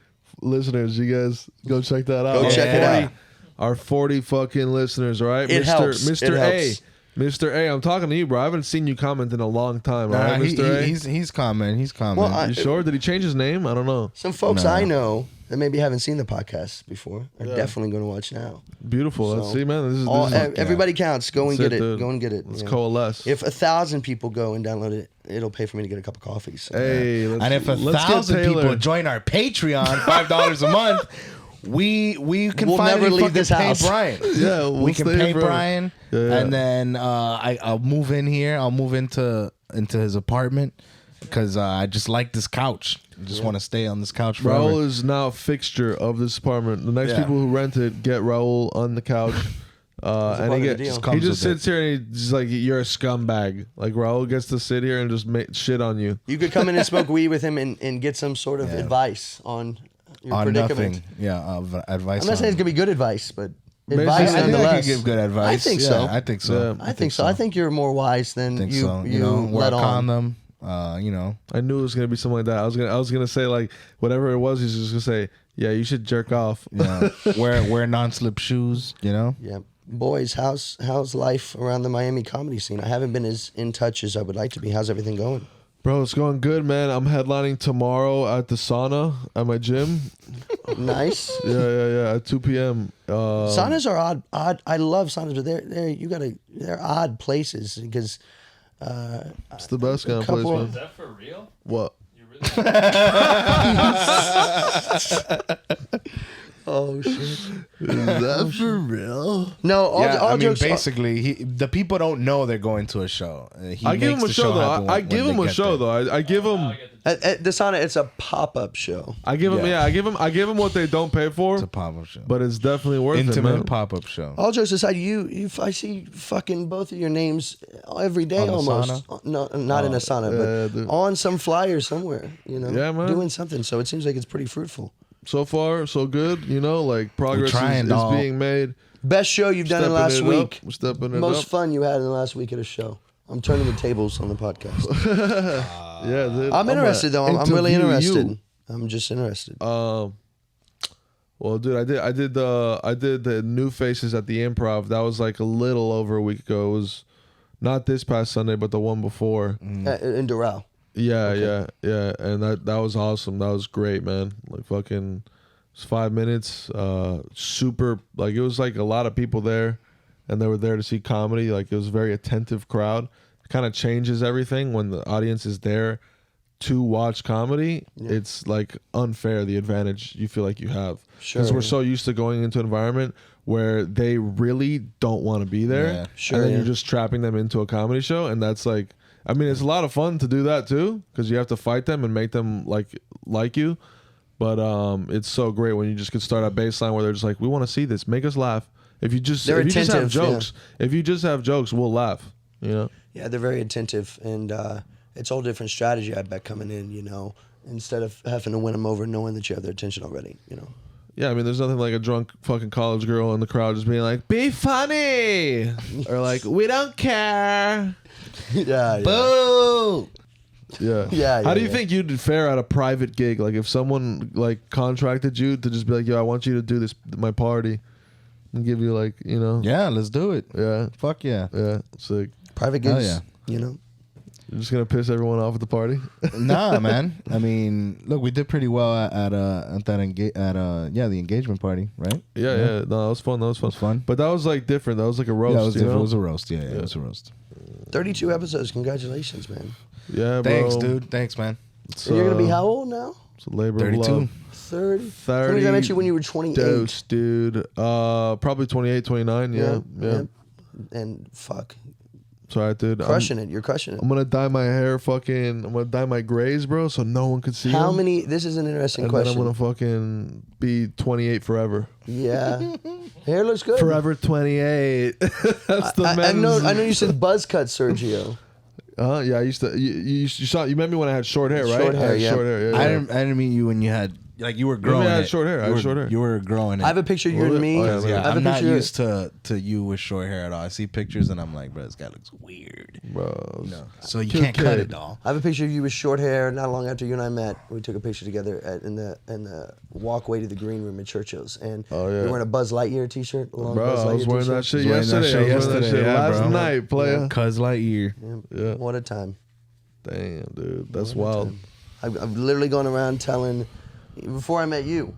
listeners, you guys go check that out. Go check it out. Our 40 fucking listeners, all right? It helps. Mr. It A. helps. Mr. A, I'm talking to you, bro. I haven't seen you comment in a long time, all right, Mr. A? He's commenting. He's commenting. Well, You sure? Did he change his name? I don't know. some folks No. I know that maybe haven't seen the podcast before are definitely going to watch now. Beautiful. Let's So, see, man. This is Everybody counts. Go and That's get it. dude. Go and get it. Let's you know. coalesce. If 1,000 people go and download it, it'll pay for me to get a cup of coffee. So. Hey, and if let's get 1,000 Taylor. people join our Patreon, $5 a month, we can We'll finally never leave fucking this pay house. Brian. Yeah, we can stay pay forever. Brian, Yeah. and then I'll move in here. I'll move into his apartment because I just like this couch. I just want to stay on this couch forever. Raul is now a fixture of this apartment. The next Yeah. people who rent it get Raul on the couch. And part he, of the get, deal. he Comes just with sits here and he's like, you're a scumbag. Like, Raul gets to sit here and just shit on you. You could come in and smoke weed with him and get some sort of advice on your on predicament. nothing. Yeah, advice. I'm not saying it's gonna be good advice, but Maybe- advice I think I nonetheless. can give good advice. I think Yeah, so. I think so. Yeah. I think so. I think you're more wise than think you so. you Wear let a on. condom. You know. I knew it was gonna be something like that. I was gonna say like whatever it was. He's just gonna say, yeah, you should jerk off. Yeah. wear non-slip shoes. You know. Yeah. Boys, how's life around the Miami comedy scene? I haven't been as in touch as I would like to be. How's everything going? Bro, it's going good, man. I'm headlining tomorrow at the sauna at my gym. Nice. Yeah. At 2 p.m. Saunas are odd. I love saunas, but they're odd places because It's the best kind of place, couple- man. Is that for real? What? You really? oh shit. Is that for real? No, all jokes. basically, the people don't know they're going to a show. I give him a show though. I give him a show though. I give Now him. I get the At the sauna, it's a pop-up show. I give him. Yeah. Yeah. I give him what they don't pay for. It's a pop-up show. But it's definitely worth it, Intimate man. pop-up show. All jokes aside, I see fucking both of your names every day On the almost. sauna? No, not in a sauna, yeah, but dude. on some flyer somewhere. You know, Yeah, man. doing something. So it seems like it's pretty fruitful. So far, so good. You know, like progress trying, is dog. being made. Best show you've done in Stepping last it week. up. We're stepping it Most up. fun you had in the last week at a show. I'm turning the tables on the podcast. Yeah, dude. I'm interested though. I'm really interview you. interested. I'm just interested. Well, dude, I did the New Faces at the Improv. That was like a little over a week ago. It was not this past Sunday, but the one before. In Doral. Yeah, yeah, and that was awesome. That was great, man. Like fucking, it was 5 minutes. Super. Like it was like a lot of people there, and they were there to see comedy. Like it was a very attentive crowd. It kind of changes everything when the audience is there to watch comedy. It's like unfair the advantage you feel like you have because Sure. we're so used to going into an environment where they really don't want to be there, Yeah. Sure, and then yeah. you're just trapping them into a comedy show, and that's like, I mean, it's a lot of fun to do that too because you have to fight them and make them like you, but it's so great when you just can start at baseline where they're just like, we want to see this, make us laugh. If you just They're if you just have attentive, yeah. jokes, if you just have jokes, we'll laugh. You know. Yeah, they're very attentive, and it's a whole different strategy. I bet coming in, you know, instead of having to win them over, knowing that you have their attention already. You know. Yeah, I mean, there's nothing like a drunk fucking college girl in the crowd just being like, "Be funny," or like, "We don't care." Yeah. Boo! Yeah. Yeah, How do yeah, you think you'd fare at a private gig? Like, if someone like contracted you to just be like, "Yo, I want you to do this my party," and give you like, you know, Yeah, let's do it. yeah, Fuck yeah. yeah, sick. Private Hell gigs. yeah. You know. You're just gonna piss everyone off at the party. Nah, man. I mean, look, we did pretty well at the engagement party, right? Yeah, yeah. No, that was fun. That was fun. was fun. But that was like different. That was like a roast. Yeah, it was you different. know? It was a roast. Yeah, it was a roast. 32 episodes. Congratulations, man. Yeah, bro. Thanks, dude. Thanks, man. It's, And you're gonna be how old now? It's a labor of 32. love. 30. 30. I met you when you were 28. Dose, dude. Probably 28, 29. Yeah. And fuck, Sorry, dude. crushing it. You're crushing it. I'm gonna dye my hair I'm gonna dye my grays, bro, so no one could see How them. many? This is an interesting And question. then I'm gonna fucking be 28 forever. Yeah, hair looks good. Forever 28. That's the I know. men's- I know you said buzz cut, Sergio. Yeah, I used to. You met me when I had short hair, right? Short hair, I had yeah. Short hair. Yeah, I yeah. didn't meet you when you had you were Remember growing. I had it. short hair. I You had were- short hair. You were growing it. I have a picture of you and me. Oh, yeah, I man. Yeah, have a I'm not picture. used to you with short hair at all. I see pictures and I'm like, bro, this guy looks weird. Bro. No, so you Cute can't cut kid. it, doll. I have a picture of you with short hair. Not long after you and I met, we took a picture together in the walkway to the green room at Churchill's, and Oh, yeah. you're wearing a Buzz Lightyear t-shirt. a long Bro, Buzz I was Lightyear wearing that t-shirt. shit Was wearing that yesterday. shit I was wearing that shit yesterday, yeah, last bro. night, player. Cuz Lightyear. Yeah. What a time! Damn, dude. That's wild. I've literally gone around telling. Before I met you,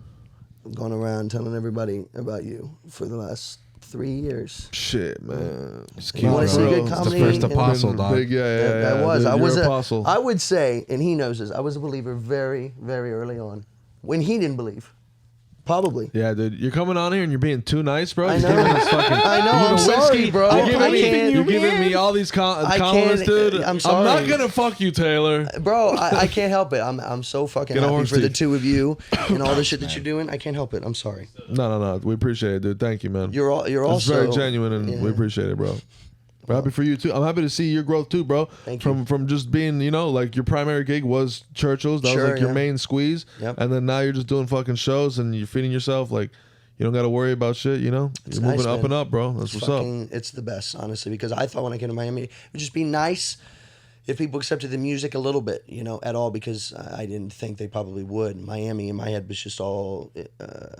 I've gone around telling everybody about you for the last 3 years. Shit, man. It's You wanna see good It's the comedy first and- apostle, Been dog. big, yeah. That was. Dude, I you're was an a, apostle. I would say, and he knows this. I was a believer very, very early on, when he didn't believe. Probably. Yeah, dude, you're coming on here and you're being too nice, bro. I You're know. giving us fucking, I know. you're I'm giving sorry, whiskey. bro. You're giving, I me, can't. you're giving me all these compliments, can't. dude. I'm I'm sorry. not gonna fuck you, Taylor. Bro, I can't help it. I'm so fucking Get a happy horse for the teeth. two of you and all the shit that you're doing. I can't help it. I'm sorry. No. We appreciate it, dude. Thank you, man. You're It's also very genuine, and yeah. we appreciate it, bro. We're happy for you too. I'm happy to see your growth too, bro. Thank you. From just being, you know, like your primary gig was Churchill's. That Sure, was like your yeah. main squeeze. Yep. And then now you're just doing fucking shows and you're feeding yourself. Like you don't got to worry about shit. You know, It's you're moving nice, up man. and up, bro. That's what's up. It's the best, honestly, because I thought when I came to Miami, it would just be nice if people accepted the music a little bit, you know, at all, because I didn't think they probably would. Miami in my head was just all,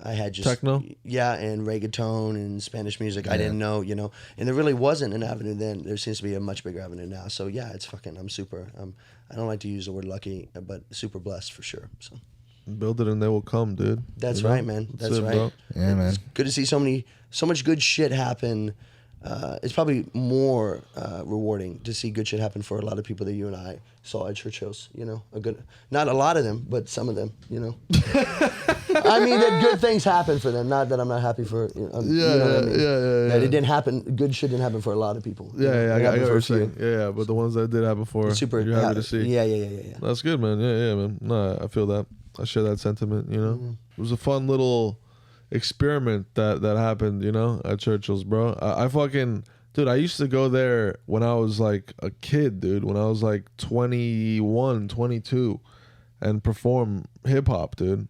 I had just Techno? yeah, and reggaeton and Spanish music. I didn't know, you know, and there really wasn't an avenue then. There seems to be a much bigger avenue now. So yeah, it's fucking. I'm super. I don't like to use the word lucky, but super blessed for sure. So Build it and they will come, dude. that's You know? right, man. That's it, right. bro. Yeah, man. It's good to see so much good shit happen. It's probably more rewarding to see good shit happen for a lot of people that you and I saw at Churchill's. You know, not a lot of them, but some of them. You know, I mean that good things happen for them. Not that I'm not happy for. You know what I mean? That it didn't happen. Good shit didn't happen for a lot of people. Yeah, It I got happened what for you're a few. saying. Yeah, but the ones that did happen before, Super. you're happy to see. Yeah. That's good, man. Yeah, man. No, I feel that. I share that sentiment, you know? Mm-hmm. It was a fun little experiment that happened, you know, at Churchill's, bro. I fucking... Dude, I used to go there when I was like a kid, dude. When I was like 21, 22 and perform hip-hop, dude.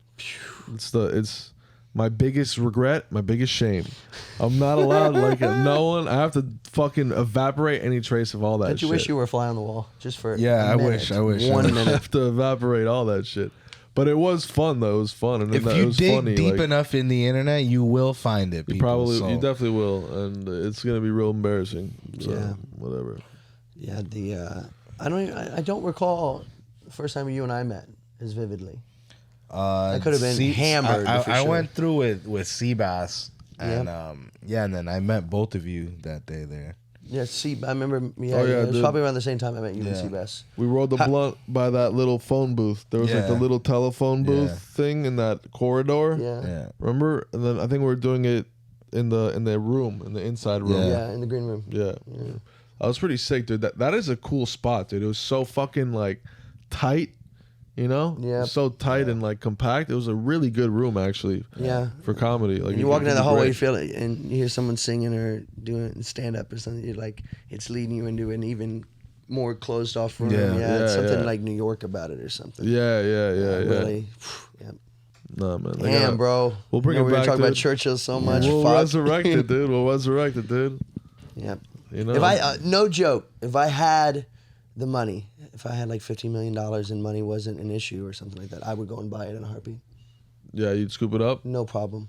It's my biggest regret, my biggest shame. I'm not allowed, like, no one... I have to fucking evaporate any trace of all that Don't you shit. wish you were a fly on the wall just for? Yeah, a I minute. wish. 1 I minute. have to evaporate all that shit. But it was fun though. It was fun, and If it you was dig funny. deep like, enough in the internet, you will find it. you People, so. you definitely will, and it's gonna be real embarrassing. So, Yeah. whatever. Yeah, I don't recall the first time you and I met as vividly. That could have been hammered, I for sure. went through it with Seabass, and and then I met both of you that day there. Yeah, I remember. Yeah, Oh, yeah, it was dude. probably around the same time I met you in Yeah. Seabass. We rolled the blunt by that little phone booth. There was like the Yeah. little telephone booth Yeah. thing in that corridor. Yeah. Yeah, Remember? And then I think we were doing it in the room, in the inside room. Yeah, in the green room. Yeah. I was pretty sick, dude. That is a cool spot, dude. It was so fucking like tight, you know? Yeah. So tight and like compact. It was a really good room actually. Yeah. For comedy. Like And you it walk could into the be hallway, great. you feel it, and you hear someone singing or doing stand up or something. You're like, it's leading you into an even more closed off room. Yeah. It's something Yeah. like New York about it or something. Yeah. Really. Yeah. Nah, man. they Damn, gotta- bro. We'll bring You know, it we were back, talking about dude. Churchill so much. We'll Fuck. resurrect it, dude. We'll resurrect it, dude. Yeah. You know? If I no joke, if I had the money, if I had like $15 million and money wasn't an issue or something like that, I would go and buy it in a heartbeat. Yeah, you'd scoop it up. No problem.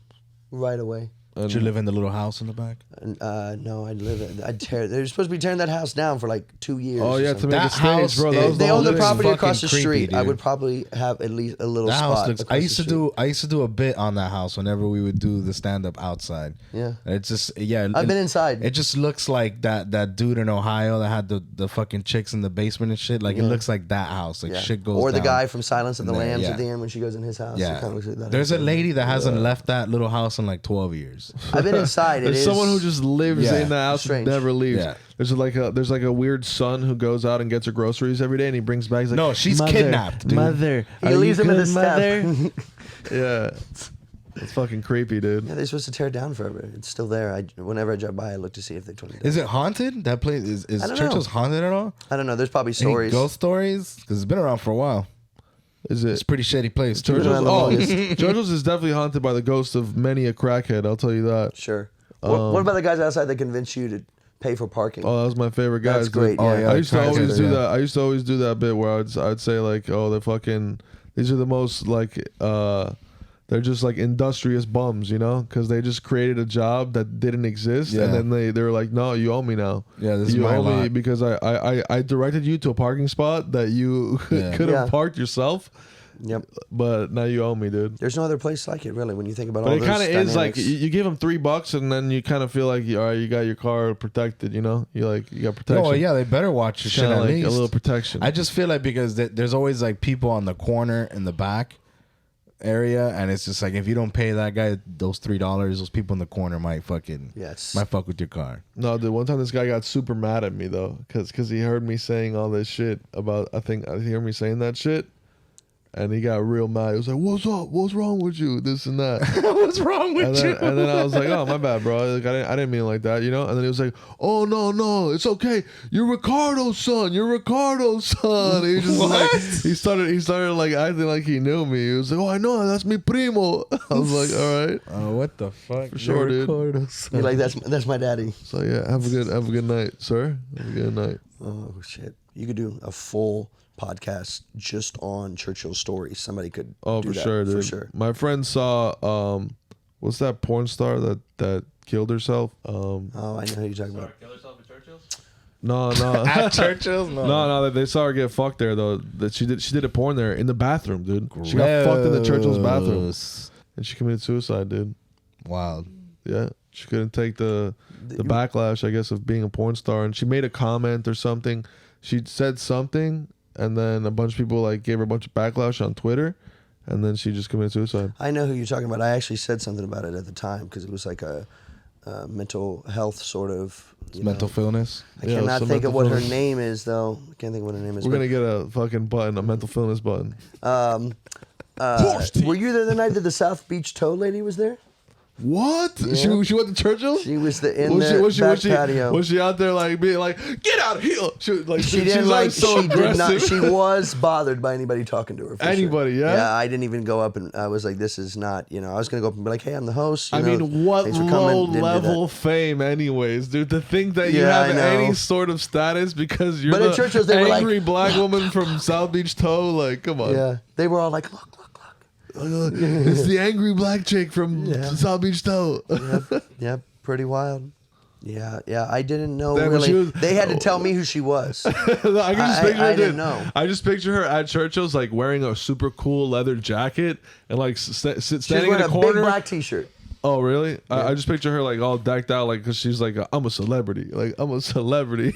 Right away. did you live in the little house in the back? No, I'd tear. They're supposed to be tearing that house down for like 2 years. Oh or yeah, something. to make That a stage, house bro. is- That was They the own whole the thing. property fucking across the creepy, street. I dude. would probably have at least a little That spot. house looks. across I the used to street. do a bit on that house whenever we would do the stand up outside. Yeah. It's just I've been inside. It just looks like that dude in Ohio that had the fucking chicks in the basement and shit. Like it looks like that house. Like Yeah. shit goes. Or the down. guy from Silence of the in there, Lambs yeah. at the end when she goes in his house. It Yeah, kinda looks like that. there's a lady that hasn't left that little house in like 12 years. I've been inside. There's someone who just lives Yeah. in the house Strange. and never leaves. Yeah. There's like a weird son who goes out and gets her groceries every day, and he brings back. He's like, No, she's "Mother, kidnapped, dude." Mother, He are leaves you him in good, the mother? step. Yeah, it's fucking creepy, dude. Yeah, they're supposed to tear it down forever. It's still there. Whenever I drive by, I look to see if they torn it down. Is it haunted? That place is I don't Churchill's know. haunted at all? I don't know. There's probably Any stories. ghost stories? Because it's been around for a while. Is It's it? a pretty shitty place. too. Churchill's, around the longest. Churchill's is definitely haunted by the ghost of many a crackhead. I'll tell you that. Sure. What about the guys outside that convinced you to pay for parking? Oh, that was my favorite guys. That's great. dude. Oh, yeah, I used to crackheads, always do yeah. that. I used to always do that bit where I'd say like, oh, they're fucking. These are the most like. They're just like industrious bums, you know, because they just created a job that didn't exist, Yeah. and then they were like, "No, you owe me now. Yeah, this is you my owe me lot." because I directed you to a parking spot that you Yeah. could have Yeah. parked yourself, Yep. but now you owe me, dude." There's no other place like it, really, when you think about But all it those kind of is like dynamics. you give them $3 and then you kind of feel like, all right, you got your car protected, you know, you got protection. Oh yeah, they better watch your shit Kinda at like least. a little protection. I just feel like because there's always like people on the corner in the back, area, and it's just like if you don't pay that guy those $3, those people in the corner might fuck with your car. No, dude. One time this guy got super mad at me though, because he heard me saying all this shit about. I think he heard me saying that shit, and he got real mad. He was like, "What's up? What's wrong with you? This and that." What's wrong with you? And then I was like, "Oh, my bad, bro. Like, I didn't mean it like that, you know." And then he was like, "Oh no, it's okay. You're Ricardo's son. You're Ricardo's son." And he just like he started like acting like he knew me. He was like, "Oh, I know. That's mi primo." I was like, "All right, what the fuck? for sure, dude." You're like, that's my daddy. So yeah, have a good night, sir. Have a good night. Oh shit! You could do a full podcast just on Churchill stories. Somebody could. Oh, do for that, sure, dude. For sure. My friend saw what's that porn star that killed herself? Oh, I know who you're talking about. Kill herself at Churchill's? No. At Churchill's? No, they saw her get fucked there though. That she did a porn there in the bathroom, dude. She got fucked in the Churchill's bathroom, and she committed suicide, dude. Wow. Yeah, she couldn't take the backlash, I guess, of being a porn star, and she made a comment or something. She said something, and then a bunch of people like gave her a bunch of backlash on Twitter, and then she just committed suicide. I know who you're talking about. I actually said something about it at the time because it was like a mental health sort of Mental illness. I Yeah, cannot some think of mental what her illness. name is though. I can't think of what her name is. We're gonna get a fucking button, a mental illness button. Were you there the night that the South Beach Tow lady was there? What? Yeah. She went to Churchill's? She was in the back patio. Was she out there like being like, get out of here? She She didn't she's like. so She did not. aggressive. She was bothered by anybody talking to her. For Anybody, sure. yeah? Yeah, I didn't even go up and I was like, "This is not." I was gonna go up and be like, "Hey, I'm the host." I mean, what thanks for coming." low Didn't do level that. fame, anyways, dude. To think that you Yeah, I have know. any sort of status because you're But at the Churchill's, they were like, angry black woman from South Beach Tow. Like, come on. Yeah, they were all like, "Look, look, look." It's the angry black chick from Yeah. South Beach Tow. Yep, pretty wild. Yeah. I didn't know Damn, but really. she was- They had to tell me who she was. I can just picture her, I didn't dude. know. I just picture her at Churchill's, like wearing a super cool leather jacket and like She was standing in wearing a a big corner. black T-shirt. Oh, really? I just picture her like all decked out, like because she's like, I'm a celebrity. Like I'm a celebrity.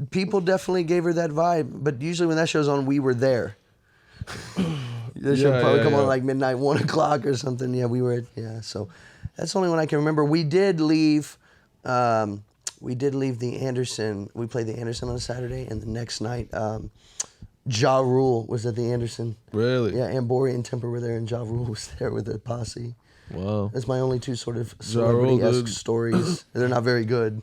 People definitely gave her that vibe, but usually when that show's on, we were there. The show Yeah, probably yeah, come yeah. on like midnight, 1 o'clock or something. Yeah, we were. Yeah, so that's the only one I can remember. We did leave. We did leave the Anderson. We played the Anderson on a Saturday, and the next night, Ja Rule was at the Anderson. Really? Yeah, Ambori and Temper were there, and Ja Rule was there with the posse. Wow. That's my only two sort of Ja Rule, celebrity-esque dude. stories. They're not very good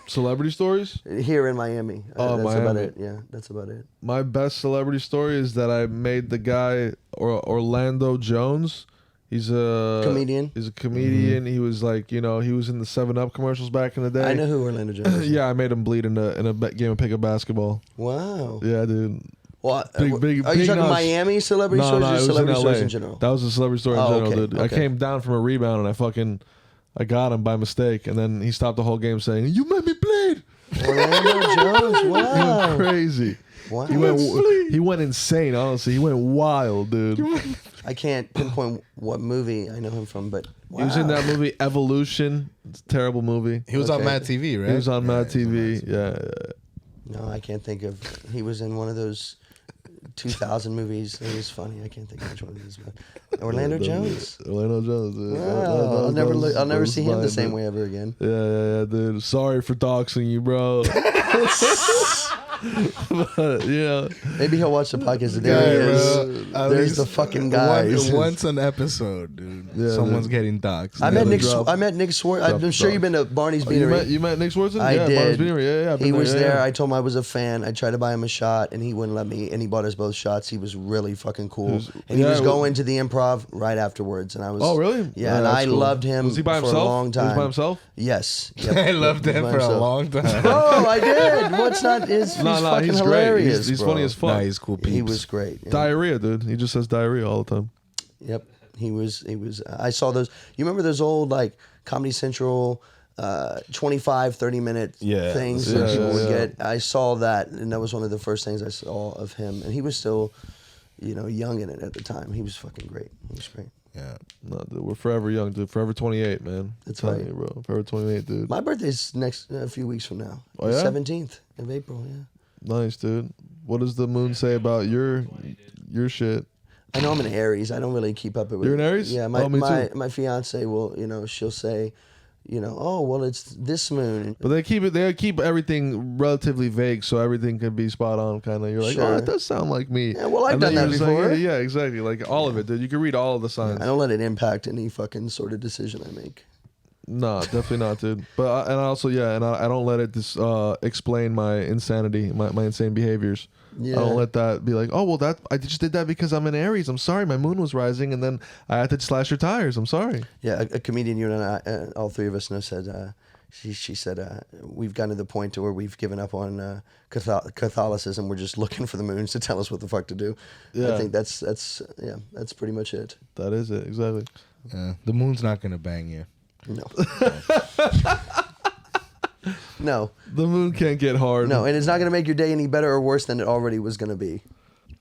Celebrity stories? here in Miami. Oh, that's about Miami. it. Yeah, that's about it. My best celebrity story is that I made the guy Orlando Jones. He's a Comedian? He's a comedian. He was like, he was in the 7-Up commercials back in the day. I know who Orlando Jones is. Yeah, I made him bleed in a game of pickup basketball. Wow. Yeah, dude. Well, Big- are big you talking nuts. Miami celebrity No, stories no, or it was celebrity in stories LA. in general? That was a celebrity story in Oh, general, okay, dude. I okay. came down from a rebound and I got him by mistake, and then he stopped the whole game saying, "You made me bleed." Orlando Jones. He Wow. went crazy. Wow. He went insane. Honestly, he went wild, dude. I can't pinpoint what movie I know him from, but wow. He was in that movie Evolution. It's a terrible movie. He was on Okay. Mad TV, right? He was on Mad he was on TV. Mad TV. Yeah. No, I can't think of. He was in one of those 2000 movies. It was funny. I can't think of which one it is. But Orlando Jones. Orlando Jones. Dude. Wow. I'll never see him the same way. way ever again. Yeah, dude. Sorry for doxing you, bro. But, Maybe he'll watch the podcast. There Yeah, he is. bro. At There's least the fucking guy. Once an episode, dude. Yeah, Someone's dude. getting doxxed. I met Yeah, Nick. drop- I met Nick Swartz. I'm drop sure the you've been to Barney's you Beanery. met Nick Swartzen? I Yeah, did. Barnes Beanery. Yeah, I've been He was yeah, there. yeah. I told him I was a fan. I tried to buy him a shot, and he wouldn't let me. And he bought us both shots. He was really fucking cool. And he yeah, was it going to the Improv right afterwards. And I was. Oh, really? Yeah, Yeah, and that's I cool. loved him. Was he by for himself? a long He was time. by himself? Yes. I loved He was him by for a himself. long time. Oh, I did. What's not? He's No, fucking he's hilarious. great. He's bro. funny as fuck. Nah, he's cool. He peeps. was great. yeah. Diarrhea, dude. He just says diarrhea all the time. Yep. He was. I saw those. You remember those old like Comedy Central 25, 30-minute Yeah, things yeah, that people yeah, would yeah. get? I saw that, and that was one of the first things I saw of him. And he was still, young in it at the time. He was fucking great. He was great. Yeah. No, dude, we're forever young, dude. Forever 28, man. That's I'm telling right. you, bro. Forever 28, dude. My birthday's next a few weeks from now. Oh, yeah? 17th of April. Yeah. Nice, dude. What does the moon say about your shit? I know I'm an Aries. I don't really keep up with. You're an Aries? Yeah, Oh, me too. my fiance will, she'll say, oh well, it's this moon. But they keep everything relatively vague, so everything can be spot on. Kind of, you're like, Sure. oh, it does sound like me. Yeah, well, I've And then done that you're just like, before. yeah, exactly. Like all of it, dude. You can read all of the signs. I don't let it impact any fucking sort of decision I make. No, definitely not, dude. But I don't let it explain my insanity, my insane behaviors. Yeah. I don't let that be like, oh well, I just did that because I'm an Aries. I'm sorry, my moon was rising, and then I had to slash your tires. I'm sorry. Yeah, a comedian you and I, all three of us know, said she said we've gotten to the point to where we've given up on Catholicism. We're just looking for the moons to tell us what the fuck to do. Yeah. I think that's pretty much it. That is it, exactly. Yeah, the moon's not gonna bang you. No. No. The moon can't get hard. No, and it's not going to make your day any better or worse than it already was going to be.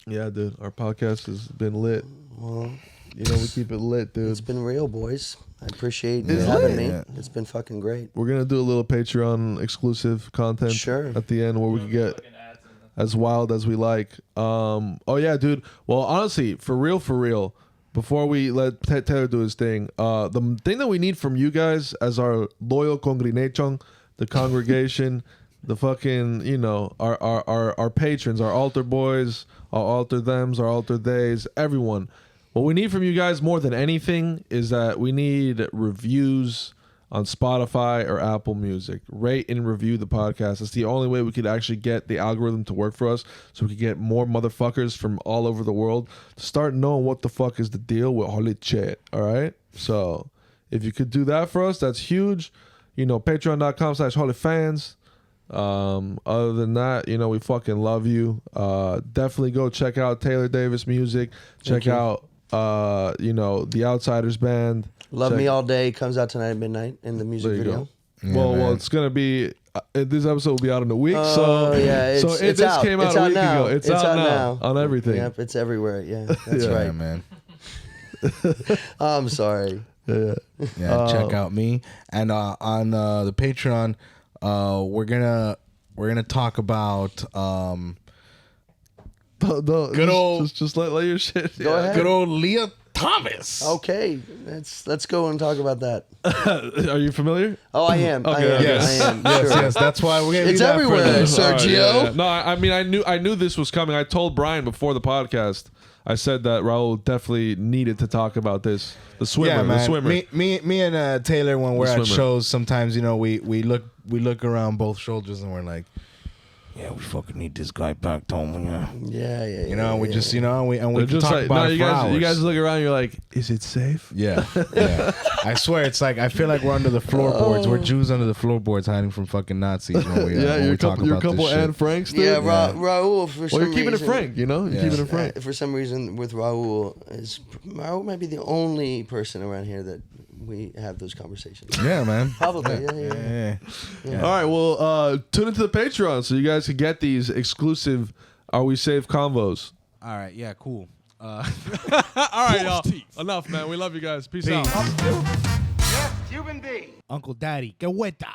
Yeah, dude. Our podcast has been lit. Well, We keep it lit, dude. it's been real, boys. I appreciate you It's having lit. me. Yeah. It's been fucking great. We're gonna do a little Patreon exclusive content Sure. at the end where we can get Fucking ads in the- as wild as we like. Oh yeah, dude. Well, honestly, for real. Before we let Taylor do his thing, the thing that we need from you guys as our loyal congregation, the congregation, the fucking, our patrons, our altar boys, our altar thems, our altar theys, everyone. What we need from you guys more than anything is that we need reviews on Spotify or Apple Music. Rate and review the podcast. It's the only way we could actually get the algorithm to work for us, so we could get more motherfuckers from all over the world to start knowing what the fuck is the deal with Holychit. All right? So if you could do that for us, that's huge. Patreon.com/holyfans. Other than that, we fucking love you. Definitely go check out Taylor Davis music. Check out the Outsiders band. Love Me All Day comes out tonight at midnight in the music There you video. go. Yeah, well, man. it's gonna be. This episode will be out in a week. Oh, yeah, it's this out. came out It's a out week now. ago. It's out now on everything. Yep, it's everywhere. Yeah, that's Yeah, right. Yeah, man. I'm sorry. Yeah. Yeah, check out me and on the Patreon. We're gonna talk about Good old- Just let your shit. Go ahead. good old Leah Thomas. Okay, let's go and talk about that. Are you familiar? Oh, I am. I Okay, am. Yes, I am. yes, Sure. yes. That's why we're gonna. It's leave that for everywhere, the- sir. All right, Sergio? No, I mean I knew this was coming. I told Brian before the podcast. I said that Raul definitely needed to talk about this. The swimmer. Yeah, man. The swimmer. Me and Taylor, when we're The at swimmer. shows, sometimes we look around both shoulders and we're like, yeah, we fucking need this guy back home. Yeah. Yeah. And we just, and we They're can just talk like, about no, it for hours. you guys look around. You're like, is it safe? Yeah, yeah. I swear, it's like I feel like we're under the floorboards. We're Jews under the floorboards, hiding from fucking Nazis. When we, Yeah, when you're we a talk couple. You're a about couple this shit. Anne Franks. Dude. Yeah, Yeah. Raul. For Well, some you're keeping reason, it frank. You're Yeah. keeping it frank. For some reason, with Raul might be the only person around here that we have those conversations. Yeah, man. Probably. Yeah. Yeah. All right, well, tune into the Patreon so you guys can get these exclusive Are We Safe convos. All right. Yeah. Cool. All right, y'all. Enough, man. We love you guys. Peace out. Uncle Daddy, que hueta.